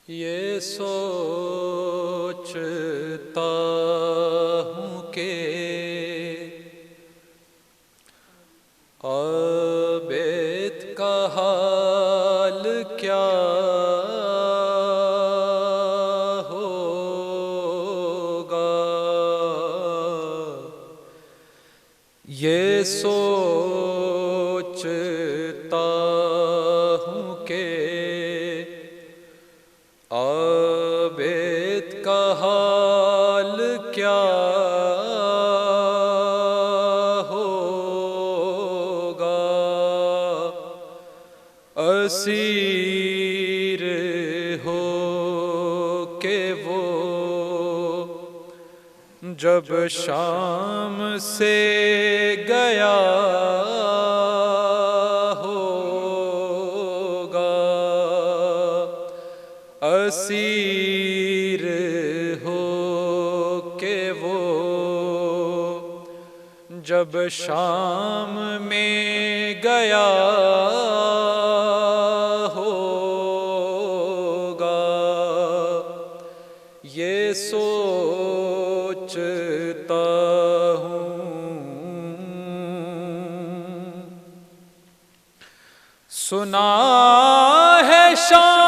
یہ سوچتا ہوں کہ عابد کا حال کیا ہوگا، یہ سوچتا ہوں کہ عابد کا حال کیا ہوگا، اسیر ہو کہ وہ جب شام سے گیا اسیر ہو کہ وہ جب شام میں گیا ہوگا، یہ سوچتا ہوں۔ سنا ہے شام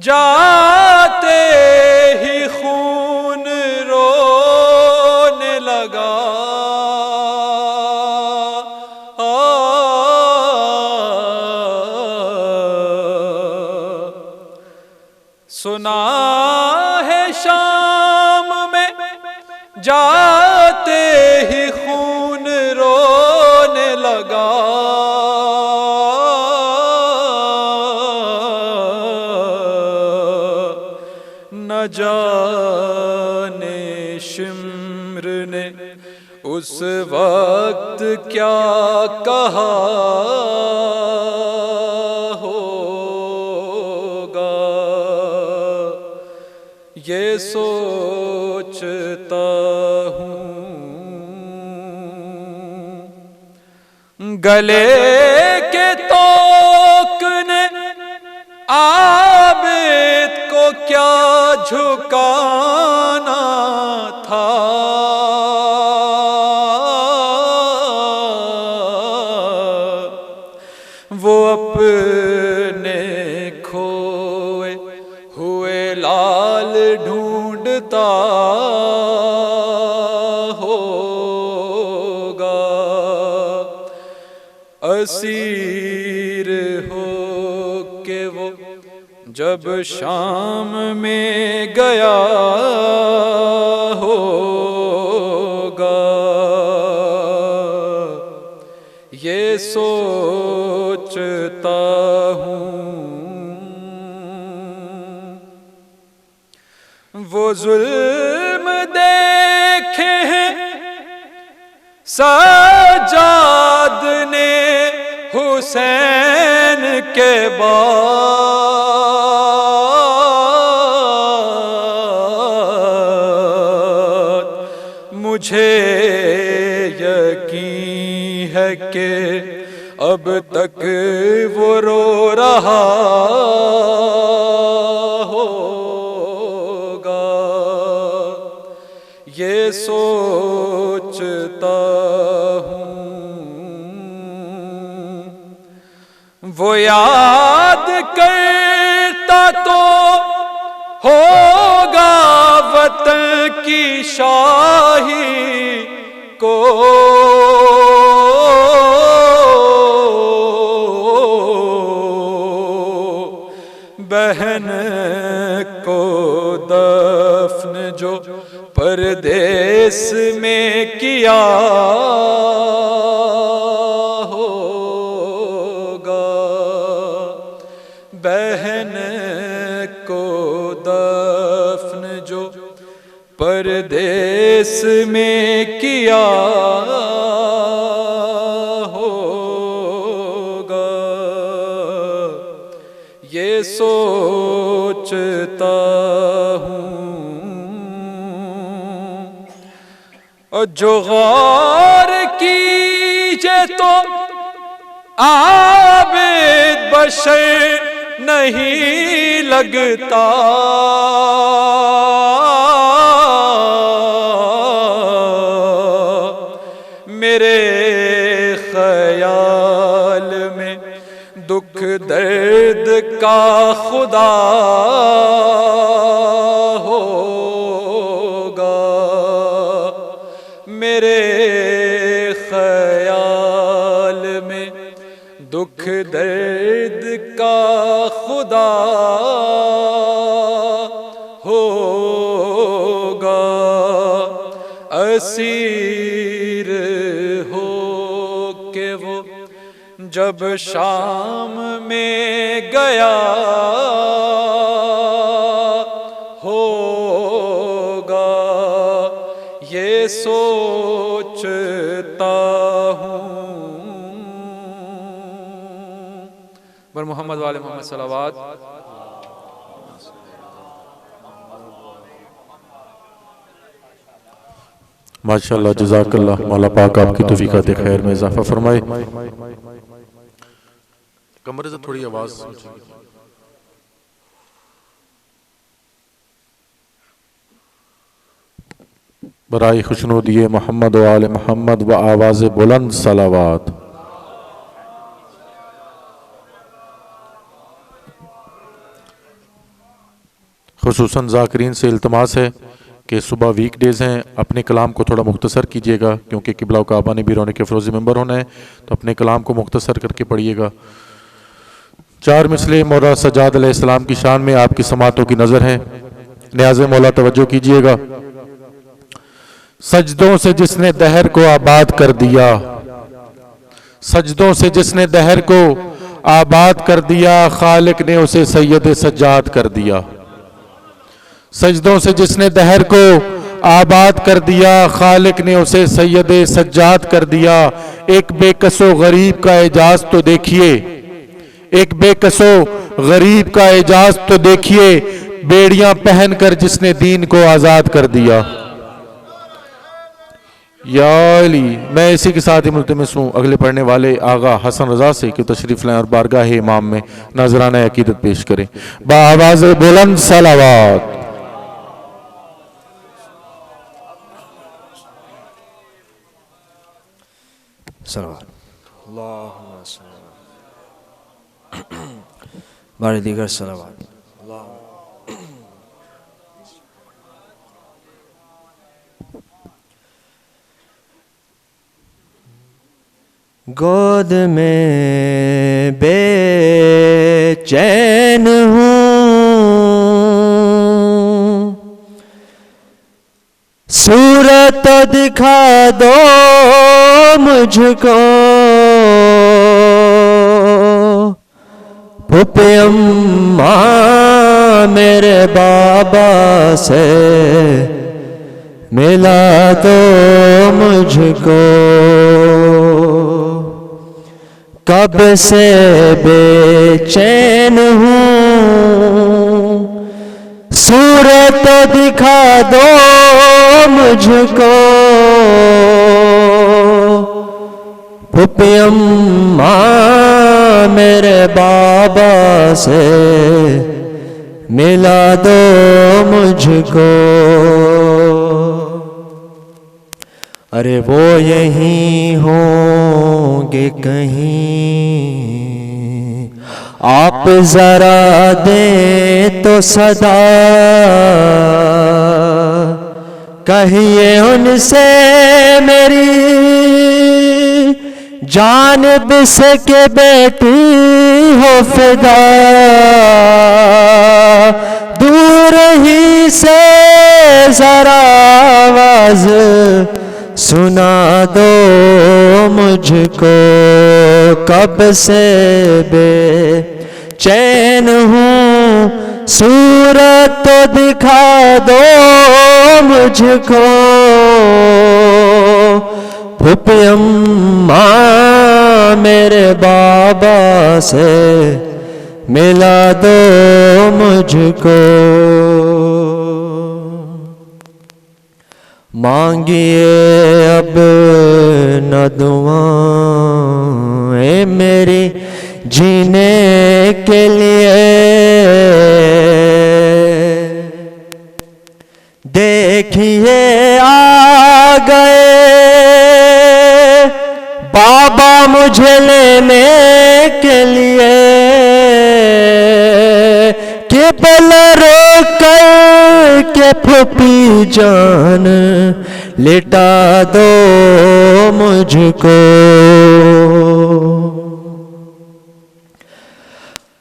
جاتے ہی خون رونے لگا، سنا ہے شام میں جاتے ہی خون رونے لگا، نہ جانے شمر نے اس وقت کیا کہا ہوگا، یہ سوچتا ہوں۔ گلے کے توق نے عابد کو کیا جھکانا تھا، وہ اپنے کھوئے ہوئے لال ڈھونڈتا ہوگا، اسیر ہو کہ وہ جب شام میں گیا ہوگا، یہ سوچتا ہوں۔ وہ ظلم دیکھے ہیں سجاد نے حسین کے بعد، مجھے یقین ہے کہ اب تک وہ رو رہا ہوگا، یہ سوچتا ہوں۔ وہ یاد کرتا تو ہوگا وطن کی شاہی کو، بہن کو دفن جو پردیس میں کیا ہوگا، بہن کو دفن جو پردیس میں کیا ہوگا، یہ سوچتا ہوں۔ اور جو غور کیجے تو عابد بشر نہیں لگتا، میرے خیال میں دکھ درد کا خدا ہوگا، میرے خیال میں دکھ درد کا خدا ہوگا، اسیر ہو کہ وہ جب شام میں گیا ہوگا، یہ سوچتا ہوں۔ بر محمد والے محمد صلوات۔ ماشاءاللہ، جزاک اللہ، مولا پاک آپ کی توفیقات خیر میں اضافہ فرمائے۔ کمرے سے تھوڑی آواز برائے خوشنودی محمد و آل محمد و آواز بلند صلوات۔ خصوصاً ذاکرین سے التماس ہے کہ صبح ویک ڈیز ہیں، اپنے کلام کو تھوڑا مختصر کیجئے گا، کیونکہ قبلہ و کعبہ نے بھی رونق فروزی ممبر ہونا ہے، تو اپنے کلام کو مختصر کر کے پڑھیے گا۔ 4 مثلے مولا سجاد علیہ السلام کی شان میں آپ کی سماعتوں کی نظر ہے، نیاز مولا توجہ کیجئے گا۔ سجدوں سے جس نے دہر کو آباد کر دیا، سجدوں سے جس نے دہر کو آباد کر دیا، خالق نے اسے سید سجاد کر دیا۔ سجدوں سے جس نے دہر کو آباد کر دیا، خالق نے اسے سید سجاد کر دیا۔ ایک بے کس و غریب کا اعجاز تو دیکھیے، ایک بے کس و غریب کا اعجاز تو دیکھیے، بیڑیاں پہن کر جس نے دین کو آزاد کر دیا۔ یا علی، میں اسی کے ساتھ ہی ملتمس ہوں اگلے پڑھنے والے آغا حسن رضا سے کہ تشریف لائیں اور بارگاہ امام میں ناظرانہ عقیدت پیش کریں بآواز بلند صلوات۔ صلوات اللہم صلوات بار دیگر صلوات۔ گود میں بے چین ہوں، صورت دکھا دو مجھ کو، پھوپھی اماں میرے بابا سے ملا دو مجھ کو، کب سے بے چین ہوں، صورت دکھا دو مجھ کو، پھوپھی اماں میرے بابا سے ملا دو مجھ کو۔ ارے وہ یہیں ہوں گے کہیں، آپ ذرا دیں تو صدا، کہیے ان سے میری جانب سے کہ بیٹی ہو فدا، دور ہی سے ذرا آواز سنا دو مجھ کو، کب سے بے چین ہوں، صورت تو دکھا دو مجھ کو، پھوپھی اماں میرے بابا سے ملا دو مجھ کو۔ مانگیے اب نہ دعائیں میری جینے کے لیے دیکھیے آ گئے بابا مجھے لینے کے لیے قبلہ رو کر کے پھوپھی جان لٹا دو مجھ کو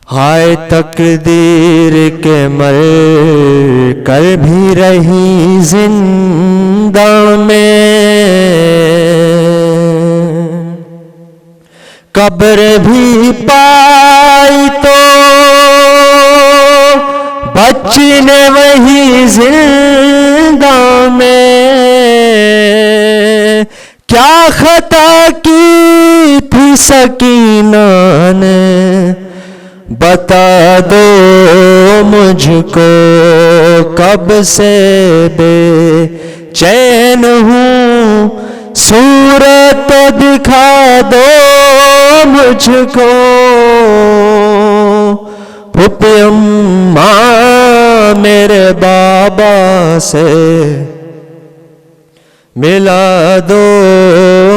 ہائے تقدیر کے مر کر بھی رہی زندہ میں قبر بھی پائی تو بچی نے وہی زندہ میں کیا خطا کی تھی سکینہ نے بتا دو مجھ کو کب سے بے چین ہوں صورت دکھا دو مجھ کو پھوپھی اماں میرے بابا سے ملا دو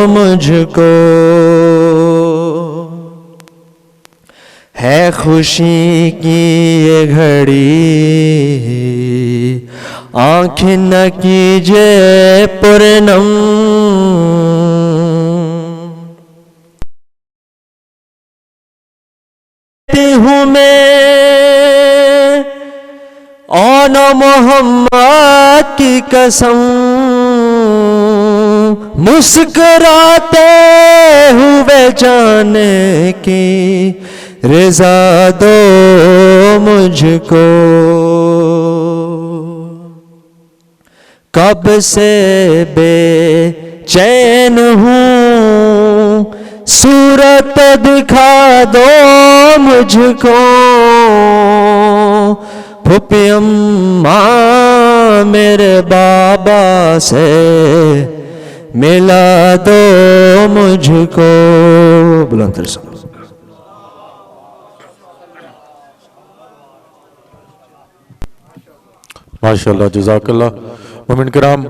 مجھ کو ہے خوشی کی یہ گھڑی آنکھ نہ کیجے پرنم ہوں میں آن محمد کی قسم مسکراتے ہوئے جانے کی رضا دو مجھ کو کب سے بے چین ہوں صورت دکھا دو مجھ کو پھوپھی اماں میرے بابا سے ملا دو مجھ کو بلند تر سے ماشاءاللہ جزاک اللہ مومن کرام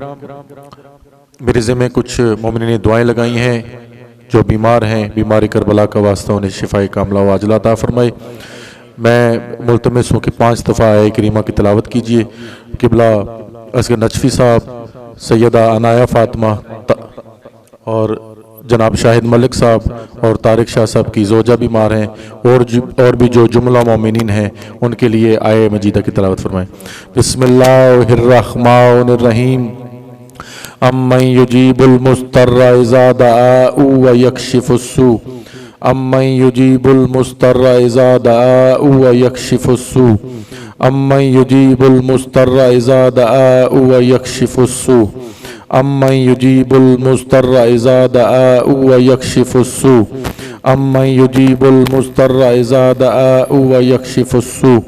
میرے ذمہ کچھ مومنین نے دعائیں لگائی ہیں جو بیمار ہیں بیماری کربلا کا واسطہ انہیں شفاء کاملہ و عاجلہ عطا فرمائے میں ملتمس ہوں کہ 5 دفعہ آیہ کریمہ کی تلاوت کیجئے قبلہ اصغر نجفی صاحب سیدہ عنایہ فاطمہ اور جناب شاہد ملک صاحب اور طارق شاہ صاحب کی زوجہ بیمار ہیں اور بھی جو جملہ مومنین ہیں ان کے لیے آیہ مجیدہ کی تلاوت فرمائیں بسم اللہ الرحمن الرحیم امن یجیب المضطر اذا دعاء ویکشف السوء امن یجیب المضطر اذا دعاء ویکشف السوء امن یجیب المضطر اذا دعاء ویکشف السوء امن یجیب المضطر اذا دعاء ویکشف السوء امن یجیب المضطر اذا دعاء ویکشف السوء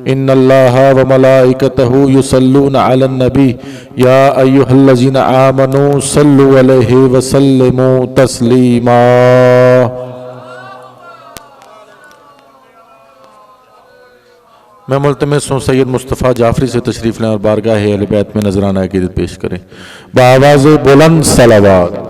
ان اللہ وملائکتہ یصلون علی النبی یا ایہا الذین آمنوا صلوا علیہ وسلموا تسلیما میں ملتمس ہوں سید مصطفیٰ جعفری سے تشریف لیں اور بارگاہ اہل بیت میں نذرانہ عقیدت پیش کریں بآواز بلند صلوات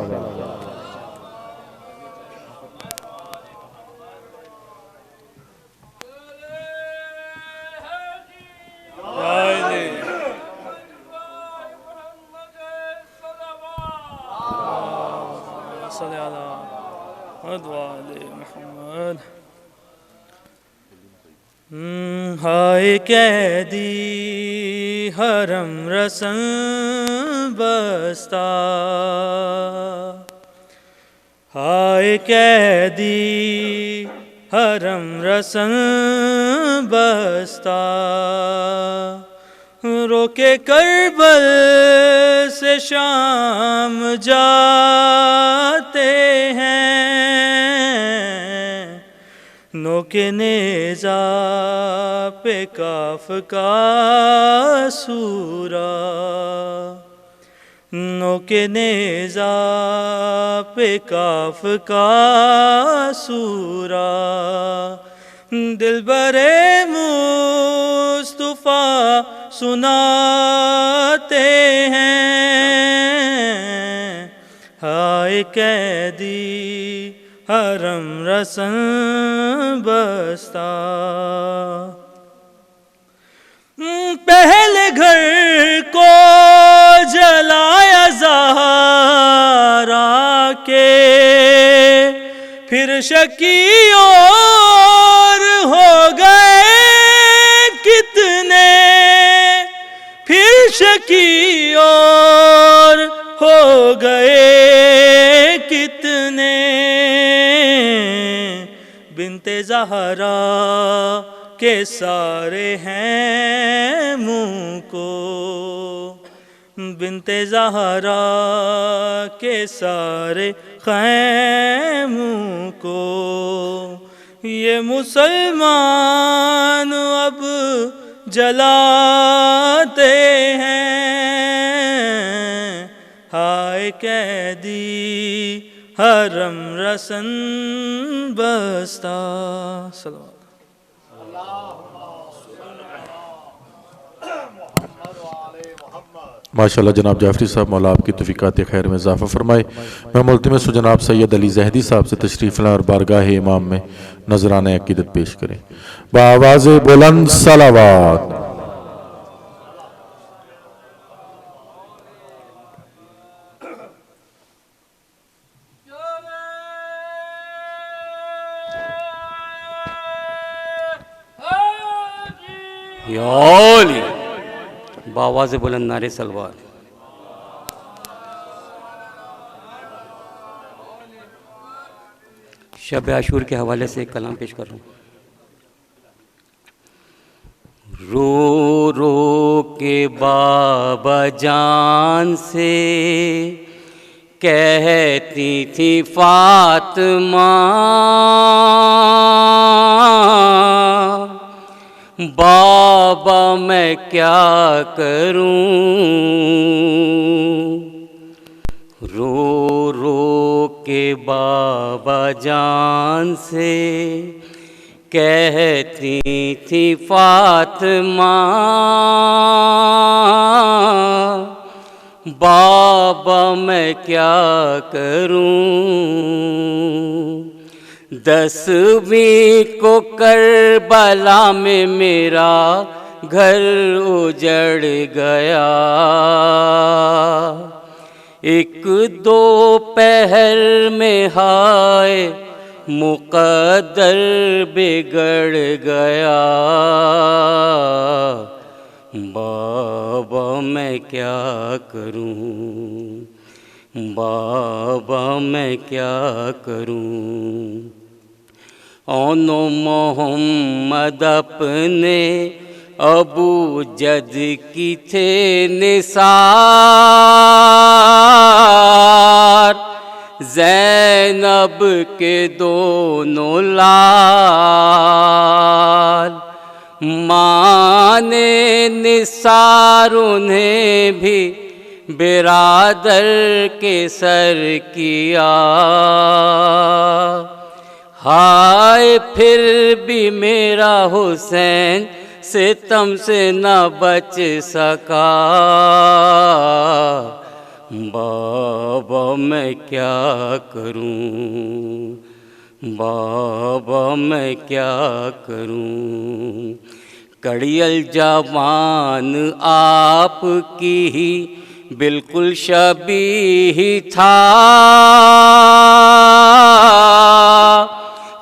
ہائے قیدی حرم رسن بستہ ہائے قیدی حرم رسن بستہ روکے کربل سے شام جاتے ہیں نوکے نیزہ پہ کاف کا سورہ نوکے نیزہ پہ کاف کا سورہ دلبر مصطفیٰ سناتے ہیں، ہائے قیدی حرم رسن بستہ، پہلے گھر کو جلایا زہرا کے، پھر شکی اور ہو گئے کتنے، پھر شکی اور ہو گئے کتنے، بنت زہرا کے سارے ہیں منہ کو، بنت زہرا کے سارے خیموں کو، یہ مسلمان اب جلاتے ہیں، ہائے قیدی حرم رسن بستہ۔ صلوات ماشاءاللہ جناب جعفری صاحب، مولا آپ کی توفیقات خیر میں اضافہ فرمائے۔ میں ملتمس ہوں جناب سید علی زہدی صاحب سے تشریف لائیں اور بارگاہ امام میں نذرانہ عقیدت پیش کریں بآواز بلند صلوات۔ یا علی بآواز بلند نعرے سلوات۔ شب عاشور کے حوالے سے ایک کلام پیش کر رہا ہوں۔ رو رو کے بابا جان سے کہتی تھی فاطمہ، بابا میں کیا کروں، رو رو کے بابا جان سے کہتی تھی فاطمہ، بابا میں کیا کروں، 10ویں کو کربلا میں میرا گھر اجڑ گیا، 1-2 پہر میں ہائے مقدر بگڑ گیا، بابا میں کیا کروں، بابا میں کیا کروں، اون محمد اپنے ابو جد کی تھے نثار، زینب کے دونوں لال، ماں نے نثار انہیں بھی برادر کے سر کیا، ہائے پھر بھی میرا حسین ستم سے نہ بچ سکا، بابا میں کیا کروں، بابا میں کیا کروں، کڑیل جوان آپ کی ہی بالکل شبیہ تھا،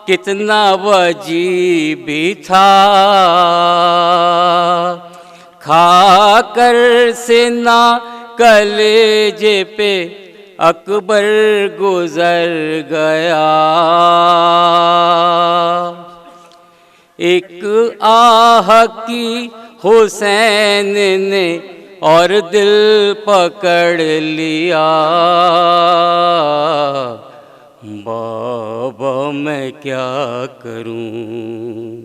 کتنا وجیب بھی تھا، کھا کر سینا کلیجے پہ اکبر گزر گیا، ایک آہ کی حسین نے اور دل پکڑ لیا، بابا میں کیا کروں،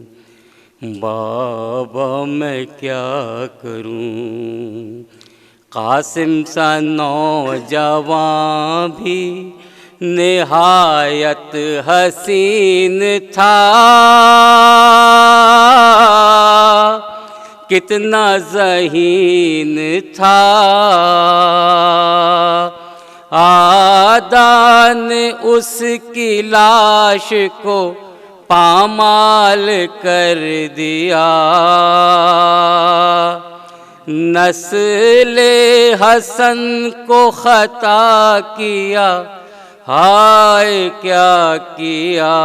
بابا میں کیا کروں، قاسم سا نوجوان بھی نہایت حسین تھا، کتنا ذہین تھا، آدھا نے اس کی لاش کو پامال کر دیا، نسل حسن کو خطا کیا، ہائے کیا کیا،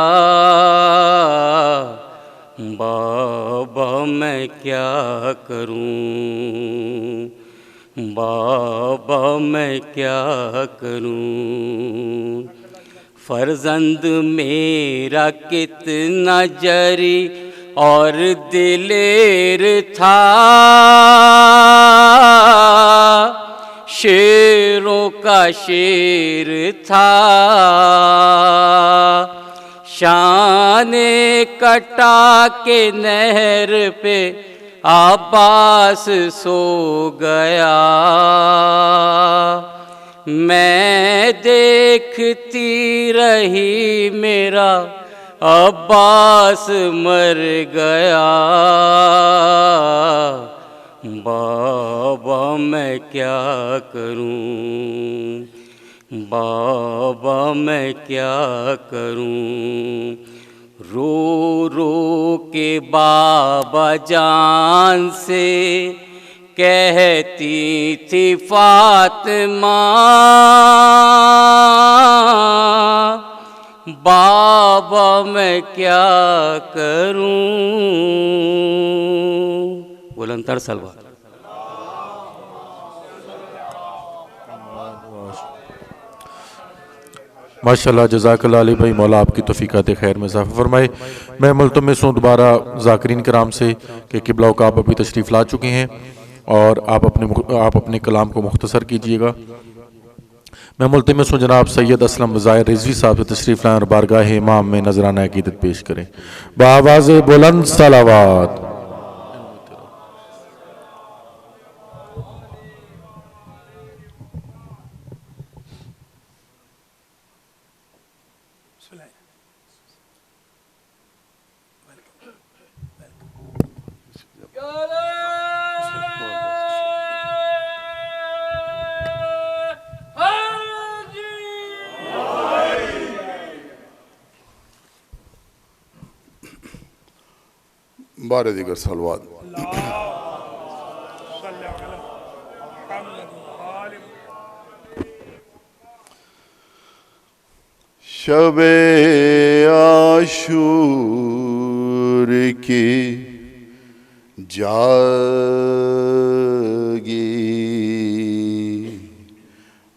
بابا میں کیا کروں، بابا میں کیا کروں، فرزند میرا کتنا جری اور دلیر تھا، شیروں کا شیر تھا، شان کٹا کے نہر پہ عباس سو گیا، میں دیکھتی رہی میرا عباس مر گیا، بابا میں کیا کروں، بابا میں کیا کروں، رو رو کے بابا جان سے کہتی تھی فاطمہ، بابا میں کیا کروں، بلندتر سلوات۔ ماشاءاللہ، جزاک اللہ علی بھائی، مولا آپ کی توفیقات خیر میں اضافہ فرمائے۔ میں ملتمس ہوں دوبارہ ذاکرین کرام سے کہ قبلہ کا آپ ابھی تشریف لا چکے ہیں اور آپ اپنے کلام کو مختصر کیجئے گا۔ میں ملتمس ہوں جناب سید اسلم ظاہر رضوی صاحب سے تشریف لائیں اور بارگاہ امام میں نذرانہ عقیدت پیش کریں بآواز بلند صلوات۔ بارے دیگر صلوات۔ شب عاشور کی جاگی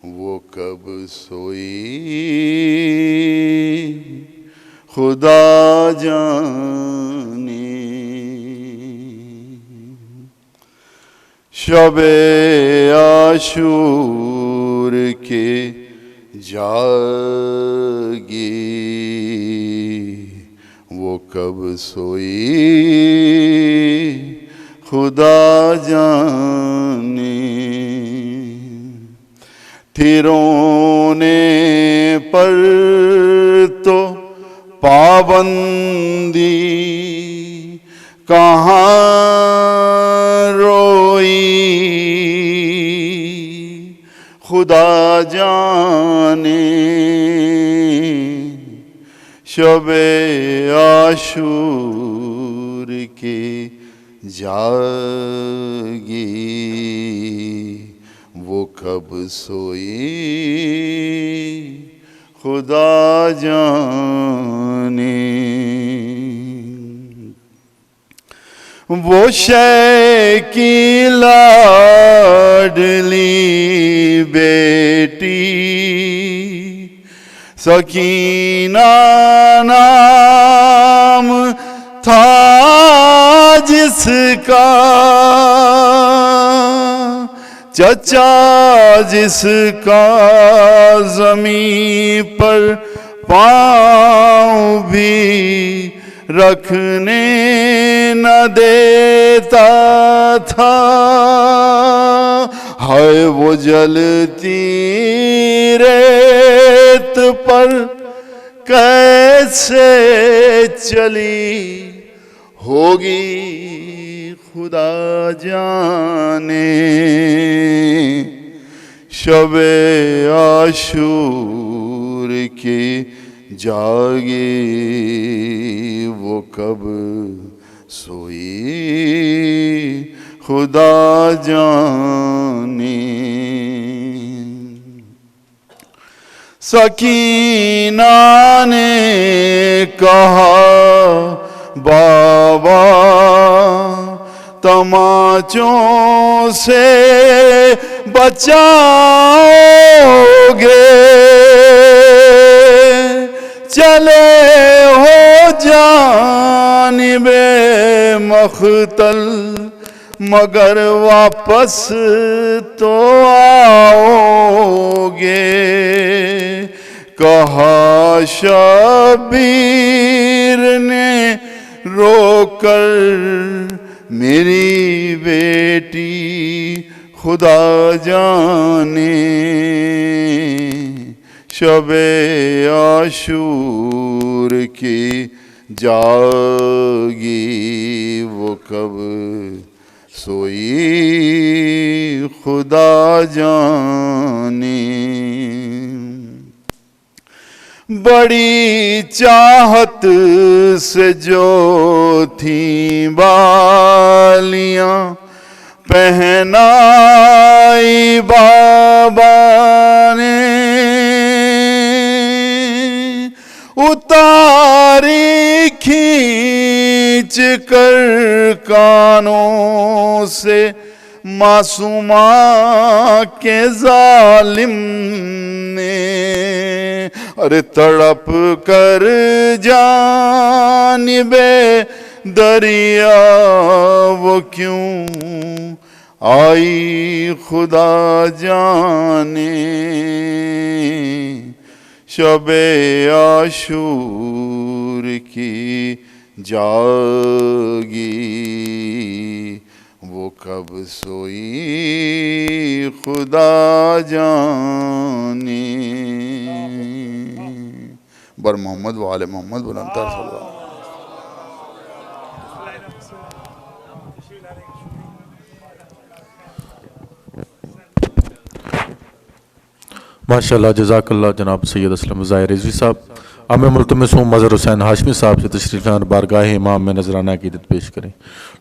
وہ کب سوئی خدا جانے، شب عاشور کے جاگی وہ کب سوئی خدا جانے، تھی رونے پر تو پابندی کہاں روئی خدا جانے، شب عاشور کی جاگی وہ کب سوئی خدا جانے، وہ شے کی لاڈلی بیٹی سکینہ نام تھا جس کا، چچا جس کا زمین پر پاؤں بھی رکھنے نہ دیتا تھا، ہے وہ جلتی ریت پر کیسے چلی ہوگی خدا جانے شب عاشور کی جاگی وہ کب سوئی خدا جانے سکینہ نے کہا بابا تماچوں سے بچاؤ گے چلے ہو جانب مقتل مگر واپس تو آؤ گے کہا شبیر نے رو کر میری بیٹی خدا جانے شب عاشور کی جاگی وہ کب سوئی خدا جانے بڑی چاہت سے جو تھیں بالیاں پہنائی بابا نے اتاری کھینچ کر کانوں سے معصومہ کے ظالم نے ارے تڑپ کر جانب دریا وہ کیوں آئی خدا جانے شب عاشور کی جاگی وہ کب سوئی خدا جانے بر محمد و آل محمد بلند تر صلی اللہ ماشاءاللہ جزاک اللہ جناب سید اسلم ظاہر رضوی صاحب اب میں ملتمس ہوں مظہر حسین ہاشمی صاحب سے تشریف لائیں بارگاہ امام میں نذرانہ عقیدت پیش کریں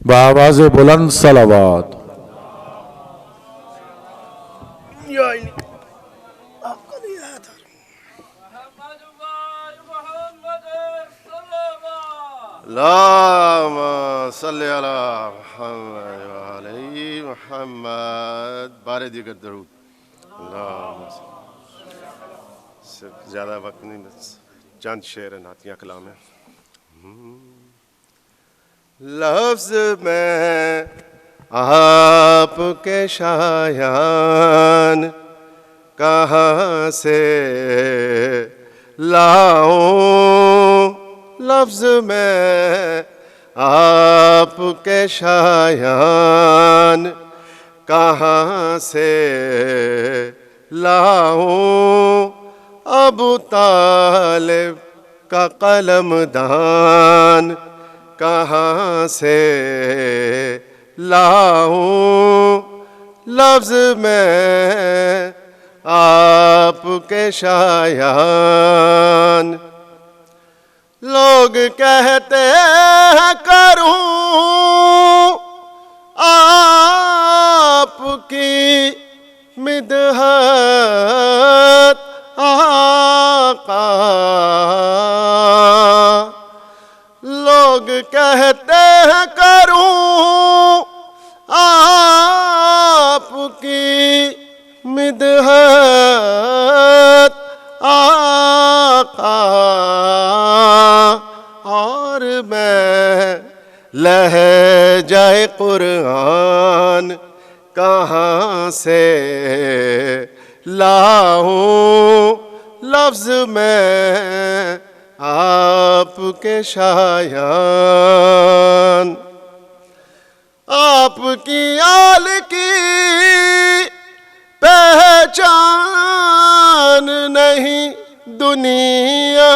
بآواز بلند صلوات اللہم صلی علی محمد وعلی محمد بارے دیگر درود اللہم صرف زیادہ وقت نہیں بس چند شعر نعتیہ کلام ہے لفظ میں آپ کے شایان کہاں سے لاؤں لفظ میں آپ کے شایان کہاں سے لاؤں ابو طالب کا قلم دان کہاں سے لاؤں لفظ میں آپ کے شایان لوگ کہتے ہیں کروں آپ کی مدحت آقا لوگ کہتے ہیں کروں آپ کی مدحت آقا اور میں لہجہ قرآن کہاں سے لاؤں لفظ میں آپ کے شایان آپ کی آل کی پہچان نہیں دنیا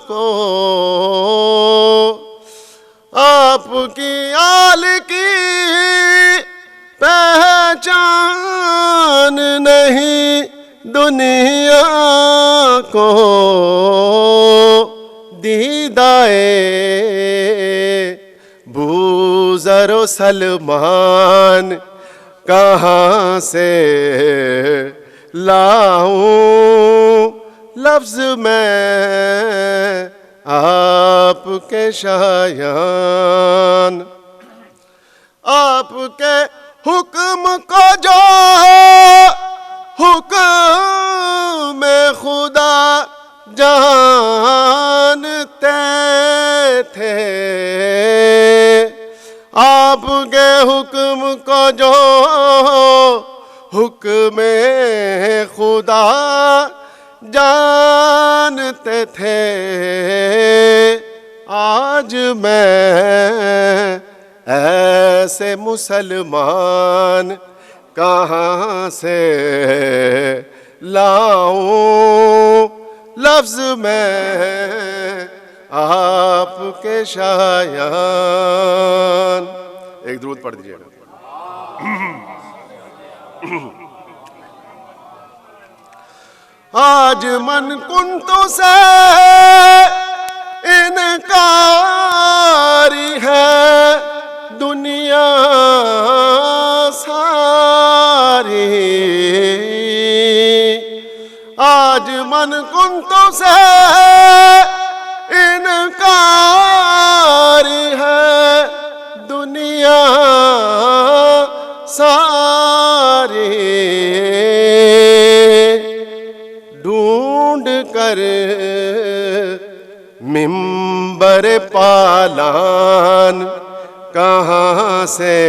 کو کی آل کی پہچان نہیں دنیا کو دیدائے بوذر و سلمان کہاں سے لاؤں لفظ میں آپ کے شایان آپ کے حکم کو جو حکم خدا جانتے تھے آپ کے حکم کو جو حکم خدا جانتے تھے آج میں ایسے مسلمان کہاں سے لاؤں لفظ میں آپ کے شایان. ایک درود پڑھ دیجیے گا. آج من کنتو سے انکاری ہے دنیا ساری. آج من کنتو سے انکاری ہے دنیا ساری. ڈھونڈ کر منبر پالان کہاں سے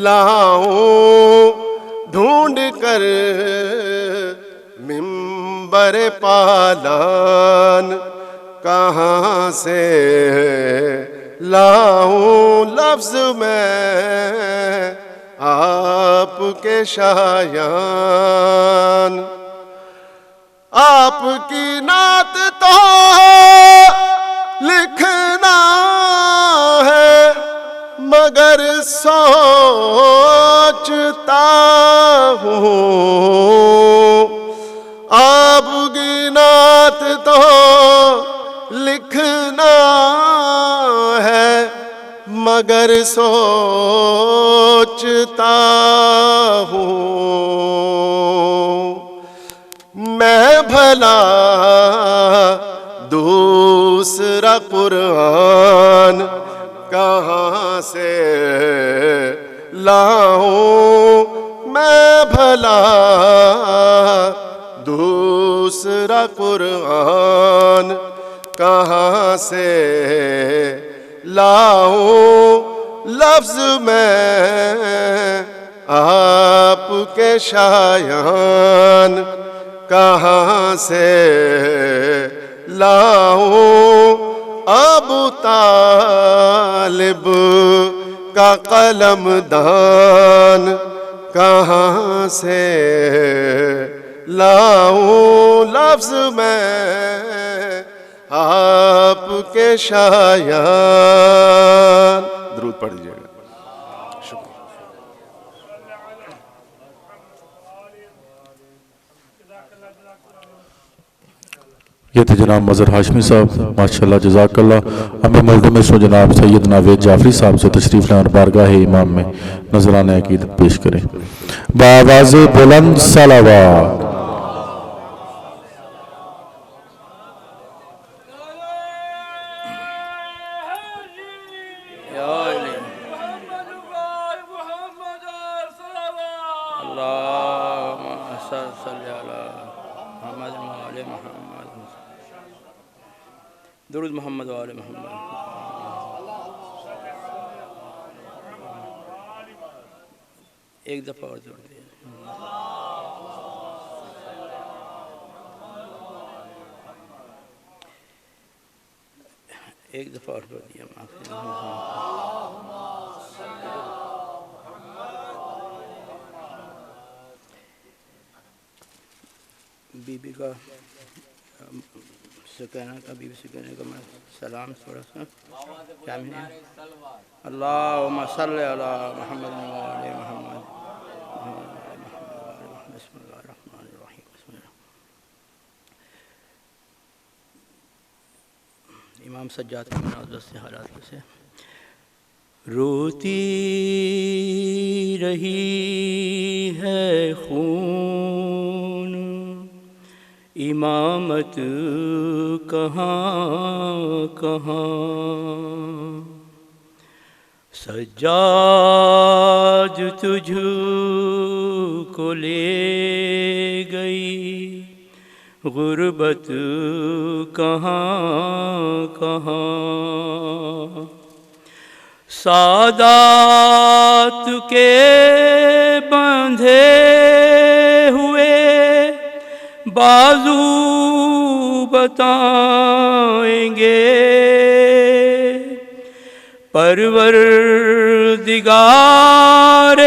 لاؤں ڈھونڈ کر منبر پالان کہاں سے لاؤں لفظ میں آپ کے شایان. آپ کی نعت تو لکھنا ہے مگر سوچتا ہوں. آپ کی نعت تو لکھنا ہے مگر سوچتا ہوں. میں بھلا دوسرا قرآن کہاں سے لاؤں. میں بھلا دوسرا قرآن کہاں سے لاؤں لفظ میں آپ کے شایان کہاں سے لاؤں. ابو طالب کا قلم دان کہاں سے لاؤں لفظ میں آپ کے شایان. درود پڑھ دیجیے گا. یہ تھے جناب مظہر ہاشمی صاحب ماشاءاللہ جزاک اللہ. ہمیں ملتمس ہو جناب سید ناوید جعفری صاحب سے تشریف لائیں اور بارگاہ امام میں نذرانہ عقیدت پیش کریں بآواز بلند صلوات. درود محمد و آل محمد. ایک دفعہ اور جوڑ دیا. ایک دفعہ اور جوڑ دیا. بی بی کا سکینہ کا بی بی سکینہ کا میں سلام تھوڑا سا جامعہ اللہم صلی علی محمد و علی محمد بسم اللہ الرحمن الرحیم بسم اللہ امام سجاد کی منازل سے حالات سے روتی رہی ہے خون امامت کہاں کہاں سجاد تجھ کو لے گئی غربت کہاں کہاں سادات کے بندھے ہوئے بازو بتائیں گے پروردگار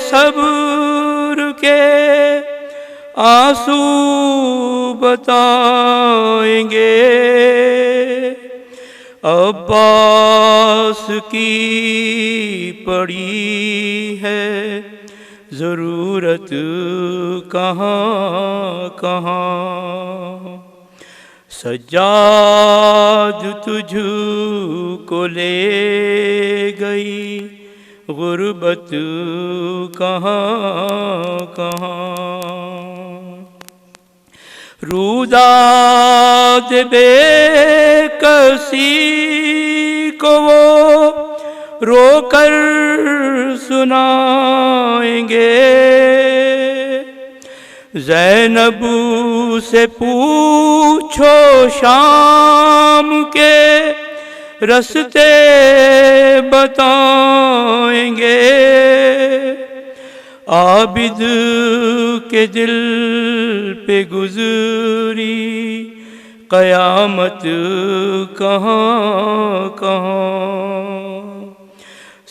صبر کے آنسو بتائیں گے عباس کی پڑی ہے ضرورت کہاں کہاں سجاد تجھ کو لے گئی غربت کہاں کہاں روداد بے کسی کو وہ رو کر سنائیں گے زینب سے پوچھو شام کے رستے بتائیں گے عابد کے دل پہ گزری قیامت کہاں کہاں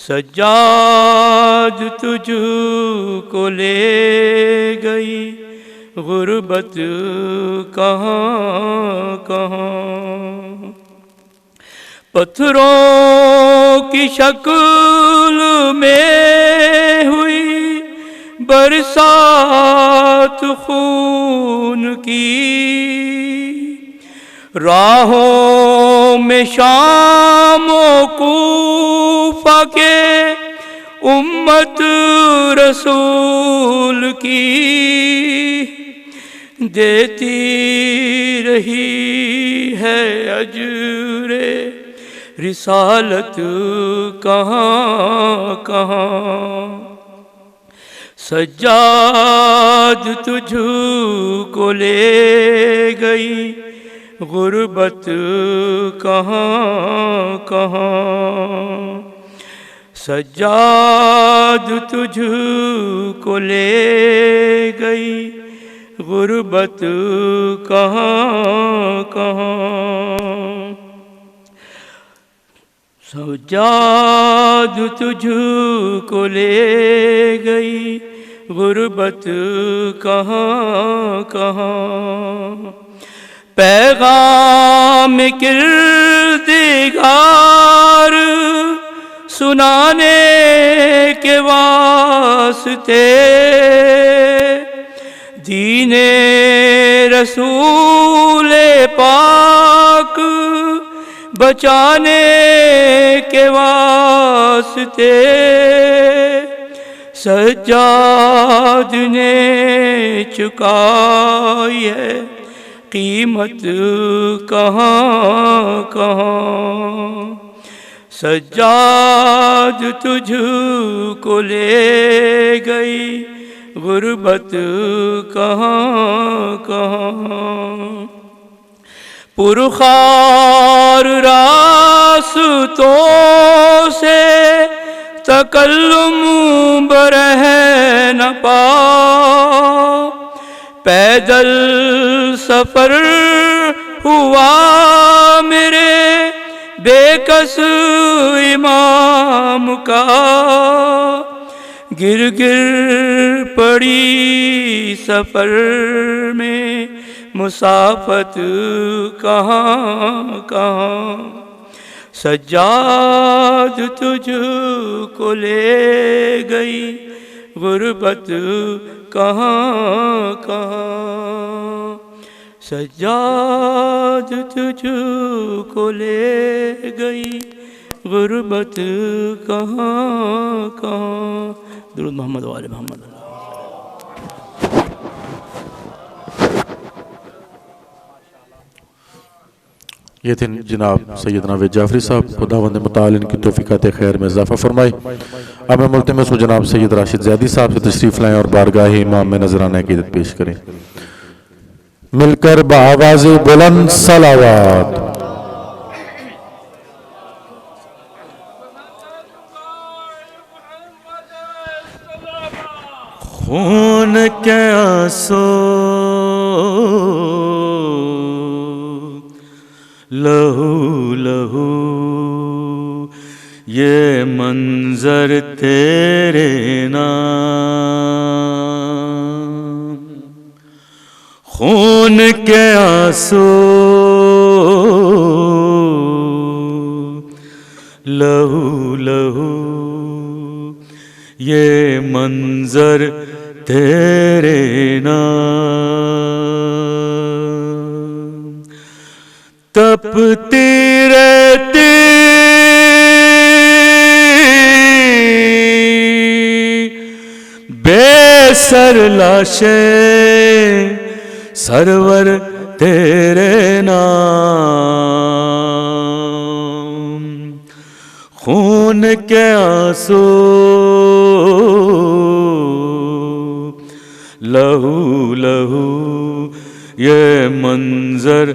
سجاد تجھ کو لے گئی غربت کہاں کہاں پتھروں کی شکل میں ہوئی برسات خون کی راہوں میں شام و کوفہ کے امت رسول کی دیتی رہی ہے اجر رسالت کہاں کہاں سجاد تجھ کو لے گئی غربت کہاں کہاں سجاد تجھ کو لے گئی غربت کہاں کہاں سجاد تجھ کو لے گئی غربت کہاں کہاں پیغام کردگار سنانے کے واسطے دین رسول پاک بچانے کے واسطے سجاد نے چکائی ہے قیمت کہاں کہاں سجاد تجھ کو لے گئی غربت کہاں کہاں پرخار راستوں سے تکلم برہ نہ پا پیدل سفر ہوا میرے بے کس امام کا گر گر پڑی سفر میں مسافت کہاں کہاں، سجاد تجھ کو لے گئی غربت کہاں کہاں، سجاد تجھ کو لے گئی غربت کہاں کہاں۔ درود محمد و آل محمد۔ یہ تھے جناب سیدنا وید جعفری صاحب، خداوند متعال ان کی توفیقات خیر میں اضافہ فرمائے۔ اب میں ملتمس ہوں جناب سید راشد زیادی صاحب سے تشریف لائیں اور بارگاہ امام میں نذرانہ عقیدت پیش کریں۔ مل کر بآواز بلند صلوات۔ خون کے آنسو لہو لہو یہ منظر تیرے نام، خون کے آنسو لہو لہو یہ منظر تیرے نام، تپتی رہتی بے سر لاشیں سرور تیرے نام، خون کے آنسو لہو لہو یہ منظر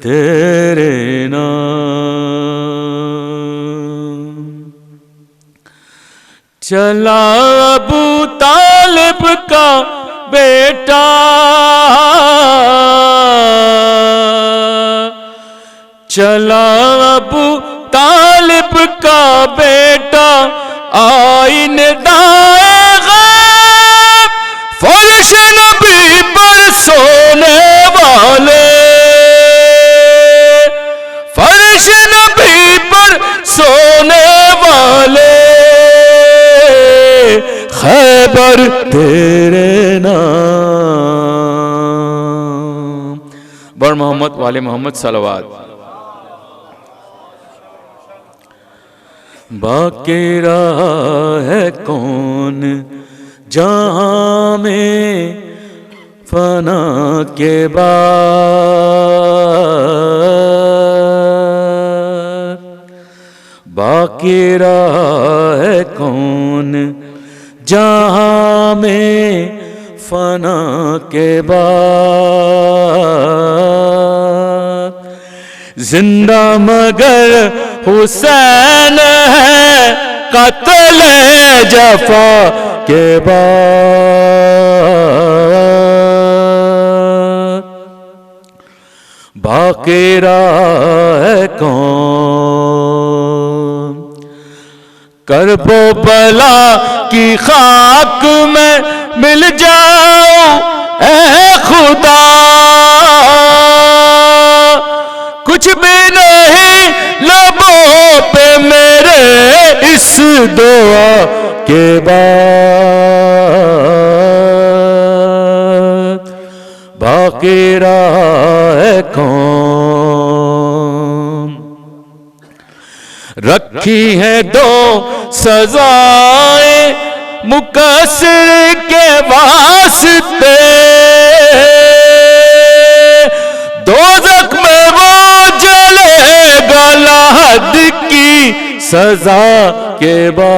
تیرے نام، چلا ابو طالب کا بیٹا چلا ابو طالب کا بیٹا آئینے دائیں غیب فرش نبی پر سونے والے، فرش نبی پر سونے والے خیبر تیرے نام، بر محمد والے محمد صلوات۔ باقی رہا ہے کون جہاں میں فنا کے بعد، باقی رہا ہے کون جہاں میں فنا کے بعد، زندہ مگر حسین ہے قتل جفا کے بعد، باقی رہا ہے کون کرب و بلا کی خاک میں مل جاؤ اے خدا، کچھ بھی نہیں لبوں پہ میرے اس دعا کے بعد، باقی رہا ہے کون رکھی ہیں دو سزائیں مقصر کے واسطے، دوزخ میں وہ جلے گا لحد کی سزا کے بعد،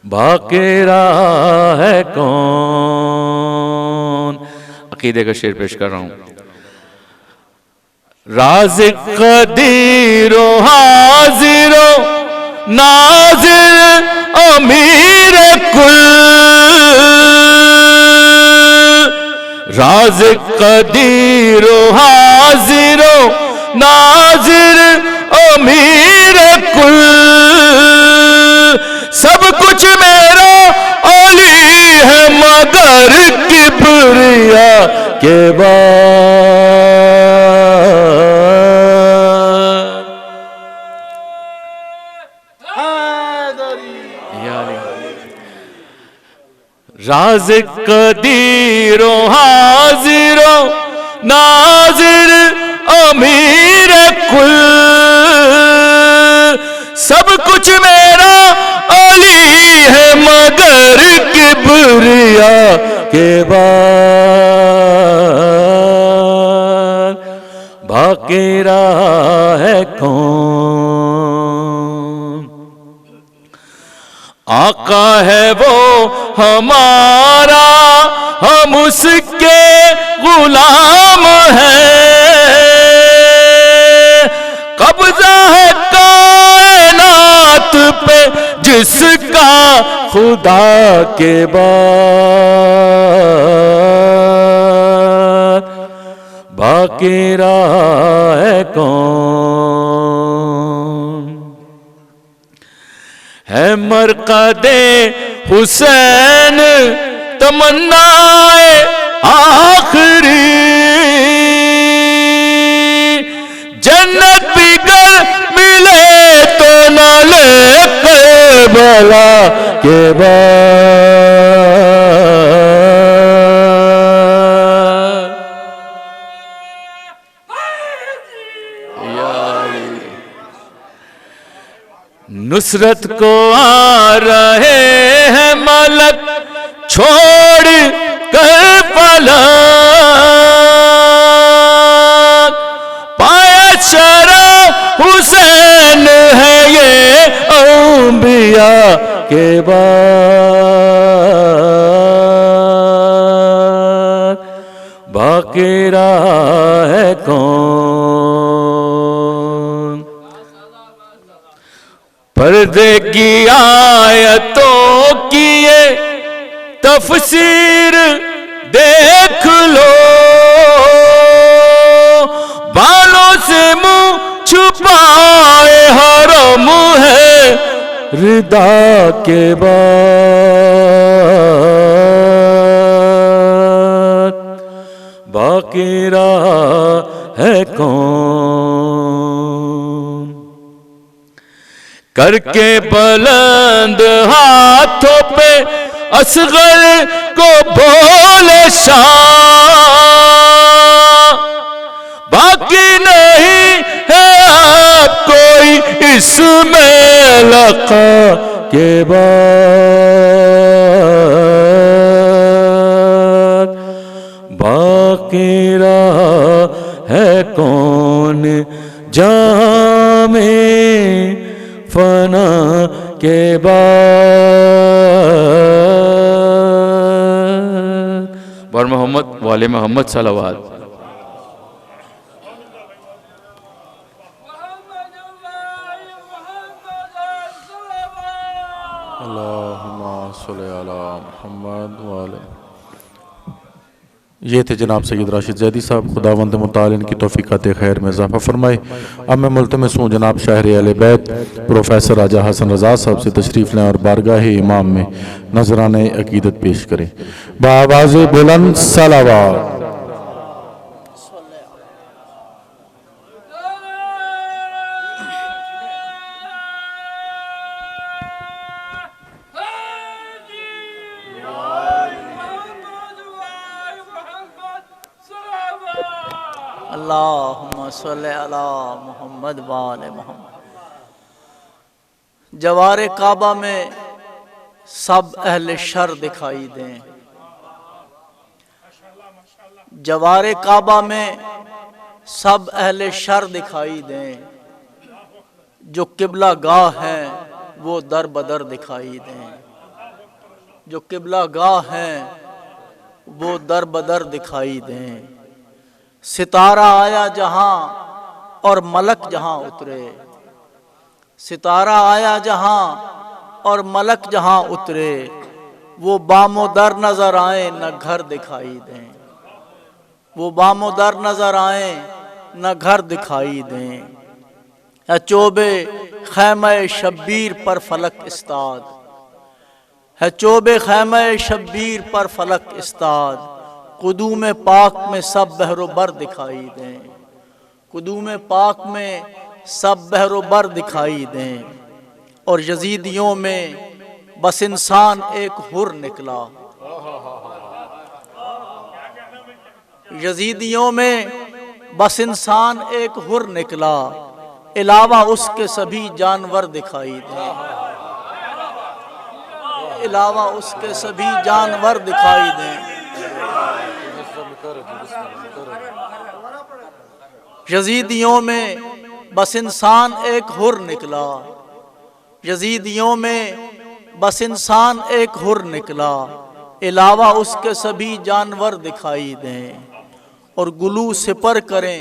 باقی رہا ہے کون۔ عقیدے کا شعر پیش کر رہا ہوں۔ رازق قدیر و حاضر و ناظر امیر کل، رازق قدیر و حاضر و ناظر امیر کل، سب کچھ میرا علی مگر کبریا کے بعد. رازق قدیر و حاضر و ناظر امیر کل سب کچھ میرا علی ہے مگر کبریا کے بعد. باقی رہا ہے کون؟ آقا ہے وہ ہمارا ہم اس کے غلام ہیں. قبضہ ہے کائنات پہ جس کا خدا کے بعد. باقی رہا ہے کون؟ ہے مرقد حسین تمنا آخری. جنت بھی گر ملے تو نہ لے کربلا کے بعد. نصرت کو آ رہے ہیں ملک چھوڑ کر فلک. پایا شرف حسین ہے یہ انبیاء کے بعد. باقی رہا ہے کون؟ پردے کی آیتوں کی یہ تفسیر دیکھ لو. بالوں سے منہ چھپائے حرم ہے ردا کے بعد. باقی رہا ہے کون؟ کر کے بلند ہاتھوں پہ اصغر کو بولے شاہ. باقی نہیں ہے اب کوئی اس میں لقا کے بعد. باقی رہا ہے کون جہاں میں فنا کے بعد. بر محمد والے محمد صلوات. اللہم صلی علی محمد والے. یہ تھے جناب سید راشد زیدی صاحب. خداوند متعال ان کی توفیقات خیر میں اضافہ فرمائے. اب میں ملتمس ہوں جناب شاہر اہل بیت پروفیسر راجہ حسن رضا صاحب سے تشریف لیں اور بارگاہ امام میں نذرانہ عقیدت پیش کریں. بآواز بلند صلوات. اللہم صلی علی محمد وآل محمد. جوار کعبہ میں سب اہل شر دکھائی دیں. جوار کعبہ میں سب اہل شر دکھائی دیں. جو قبلہ گاہ ہیں وہ در بدر دکھائی دیں. جو قبلہ گاہ ہیں وہ در بدر دکھائی دیں. ستارہ آیا جہاں اور ملک جہاں اترے. ستارہ آیا جہاں اور ملک جہاں اترے. وہ بام و در نظر آئیں نہ گھر دکھائی دیں. وہ بام و در نظر آئیں نہ گھر دکھائی دیں. یا چوبے خیمہ شبیر پر فلک استاد. ہے چوب خیمہ شبیر پر فلک استاد، قدوم پاک میں سب بحر و بر دکھائی دیں، قدوم پاک میں سب بحر و بر دکھائی دیں، اور یزیدیوں میں بس انسان ایک حر نکلا، یزیدیوں میں بس انسان ایک حر نکلا، علاوہ اس کے سبھی جانور دکھائی دیں، علاوہ اس کے سبھی جانور دکھائی دیں۔ یزیدیوں میں بس انسان ایک حر نکلا، یزیدیوں میں بس انسان ایک حر نکلا، علاوہ اس کے سبھی جانور دکھائی دیں، اور گلو سپر کریں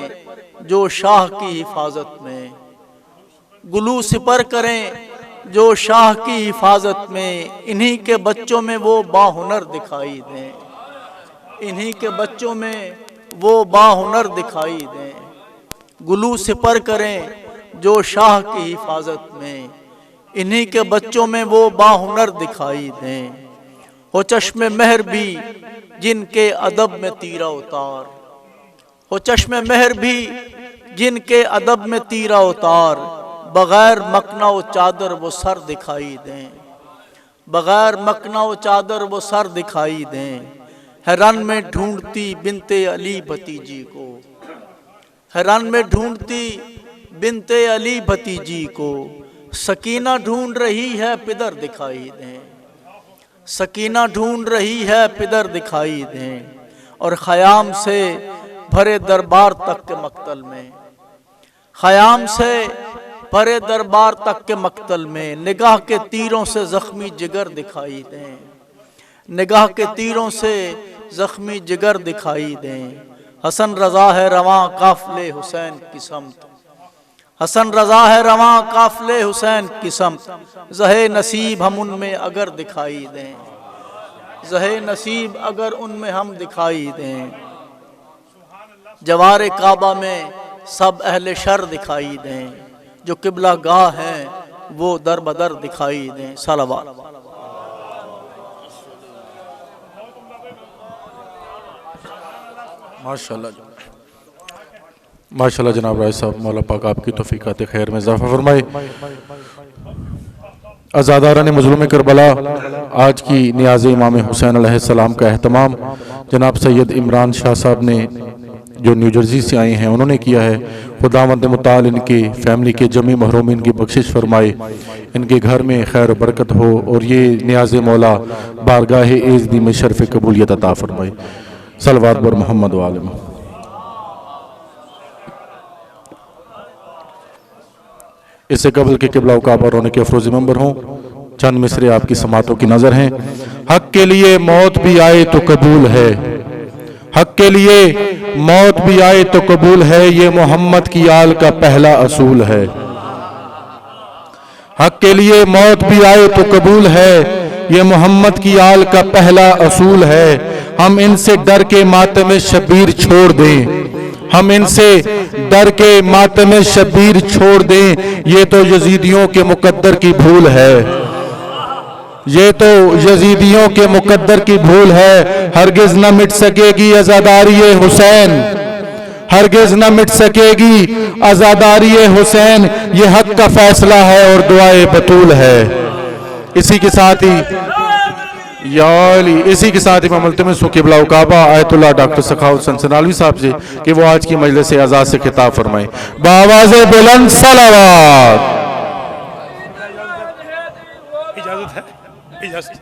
جو شاہ کی حفاظت میں، گلو سپر کریں جو شاہ کی حفاظت میں، انہی کے بچوں میں وہ باہنر دکھائی دیں، انہی کے بچوں میں وہ باہنر دکھائی دیں، گلو سپر کریں جو شاہ کی حفاظت میں، انہی کے بچوں میں وہ باہنر دکھائی دیں، ہو چشم مہر بھی جن کے ادب میں تیرا اتار، ہو چشم مہر بھی جن کے ادب میں تیرا اتار، بغیر مکنا و چادر وہ سر دکھائی دیں، بغیر مکنا و چادر وہ سر دکھائی دیں، ہے رن میں ڈھونڈتی بنت علی بھتیجی کو، ہے رن میں ڈھونڈتی بنت علی بھتیجی کو، سکینہ ڈھونڈ رہی ہے پدر دکھائی دیں، سکینہ ڈھونڈ رہی ہے پدر دکھائی دیں، اور خیام سے بھرے دربار تک کے مقتل میں، خیام سے بھرے دربار تک کے مقتل میں، نگاہ کے تیروں سے زخمی جگر دکھائی دیں، نگاہ کے تیروں سے زخمی جگر دکھائی دیں، حسن رضا ہے رواں قافلے حسین کی سمت، حسن رضا ہے رواں قافلے حسین کی سمت، زہے نصیب ہم ان میں اگر دکھائی دیں، زہے نصیب اگر ان میں ہم دکھائی دیں، جوار کعبہ میں سب اہل شر دکھائی دیں، جو قبلہ گاہ ہیں وہ در بدر دکھائی دیں، صلوات۔ ماشاءاللہ جناب رائے صاحب، مولا پاک آپ کی توفیقات خیر میں اضافہ فرمائے۔ عزاداران مظلوم کربلا، آج کی نیاز امام حسین علیہ السلام کا اہتمام جناب سید عمران شاہ صاحب نے جو نیو جرسی سے آئے ہیں انہوں نے کیا ہے۔ خداوند متعال ان کی فیملی کے جمی محرومین کی بخشش فرمائے، ان کے گھر میں خیر و برکت ہو، اور یہ نیاز مولا بارگاہ عزت میں شرف قبولیت عطا فرمائے۔ صلوات بر محمد و آل محمد۔ اس سے قبل کے قبلہ و کعبہ رونے کے افروزی ممبر ہوں، چند مصرے آپ کی سماعتوں کی نظر ہیں۔ حق کے لیے موت بھی آئے تو قبول ہے، حق کے لیے موت بھی آئے تو قبول ہے، یہ محمد کی آل کا پہلا اصول ہے۔ حق کے لیے موت بھی آئے تو قبول ہے، یہ محمد کی آل کا پہلا اصول ہے۔ ہم ان سے ڈر کے ماتم شبیر چھوڑ دیں، ہم ان سے ڈر کے ماتم شبیر چھوڑ دیں، یہ تو یزیدیوں کے مقدر کی بھول ہے، یہ تو یزیدیوں کے مقدر کی بھول ہے۔ ہرگز نہ مٹ سکے گی عزاداری حسین، ہرگز نہ مٹ سکے گی عزاداری حسین، یہ حق کا فیصلہ ہے اور دعائے بطول ہے۔ اسی کے ساتھ ہی اسی کے ساتھ امام التمس قبلہ و کعبہ آیت اللہ ڈاکٹر سخاوت سنسنالوی صاحب سے کہ وہ آج کی مجلس اعزاز سے خطاب فرمائیں۔ بآواز بلند صلوات۔ اجازت ہے؟ اجازت